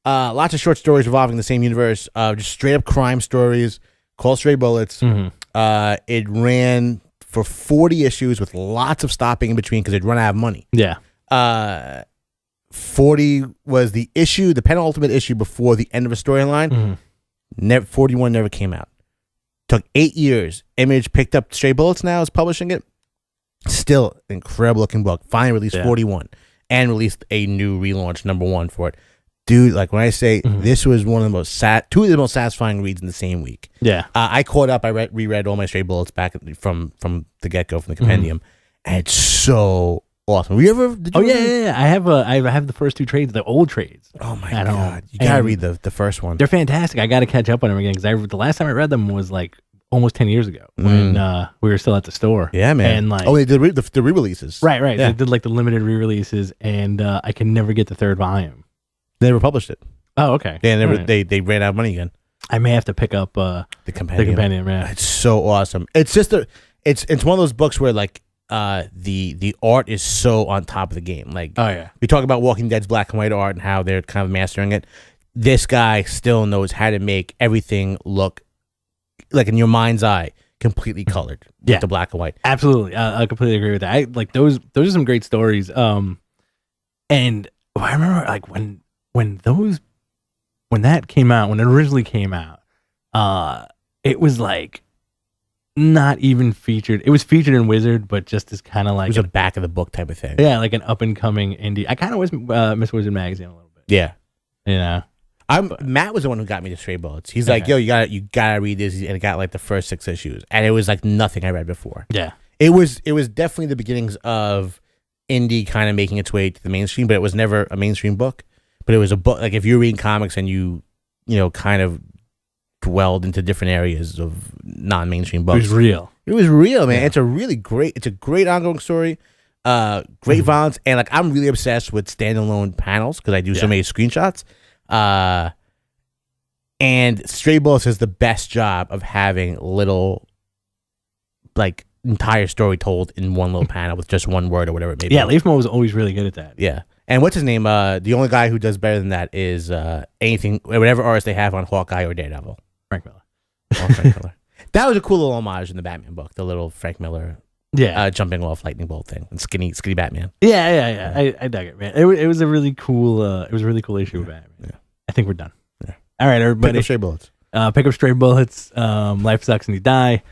Lots of short stories revolving the same universe. Just straight up crime stories called Stray Bullets. It ran for 40 issues with lots of stopping in between because they'd run out of money. Yeah. 40 was the penultimate issue before the end of a storyline. 41 never came out. Took 8 years. Image picked up Stray Bullets now, is publishing it. Still incredible looking book. Finally released 41 and released a new relaunch number 1 for it. Dude, like when I say this was one of the most two of the most satisfying reads in the same week. Yeah. I caught up. I reread all my Stray Bullets back from the get-go, from the compendium. And it's so awesome. Did you yeah. I have the first 2 trades, the old trades. Oh my God. You gotta read the first one. They're fantastic. I gotta catch up on them again because the last time I read them was like almost 10 years ago when we were still at the store. Yeah, man. And they did the re-releases. Right. Yeah. They did like the limited re-releases, and I can never get the 3rd volume. They never published it. Oh, okay. Yeah, they ran out of money again. I may have to pick up the compendium. Yeah, it's so awesome. It's just it's one of those books where like the art is so on top of the game. Like, oh yeah, we talk about Walking Dead's black and white art and how they're kind of mastering it. This guy still knows how to make everything look like in your mind's eye completely colored. With the black and white. Absolutely, I completely agree with that. I like those are some great stories. And I remember like when that came out, when it originally came out, it was like not even featured. It was featured in Wizard, but just as kind of like it was a back of the book type of thing. Yeah, like an up and coming indie. I kind of miss Wizard magazine a little bit. Yeah, you know. Matt was the one who got me to Stray Bullets. He's like, yo, you gotta read this, and it got like the first 6 issues, and it was like nothing I read before. Yeah, it was definitely the beginnings of indie kind of making its way to the mainstream, but it was never a mainstream book. But it was a book, like if you're reading comics and you kind of dwelled into different areas of non-mainstream books. It was real. It was real, man. Yeah. It's a great ongoing story. Great violence. And like, I'm really obsessed with standalone panels because I do so many screenshots. And Stray Bullets has the best job of having little, like, entire story told in one little panel with just one word or whatever it may be. Yeah, Leaf Mo was always really good at that. Yeah. And what's his name? The only guy who does better than that is whatever artist they have on Hawkeye or Daredevil. Frank Miller. Frank Miller. That was a cool little homage in the Batman book, the little Frank Miller jumping off lightning bolt thing, and skinny Batman. Yeah. I dug it, man. It was a really cool issue of Batman. Yeah. I think we're done. Yeah. All right, everybody. Pick up Stray Bullets. Pick up Stray Bullets. Life sucks and you die.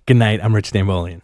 Good night. I'm Rich Stambolian.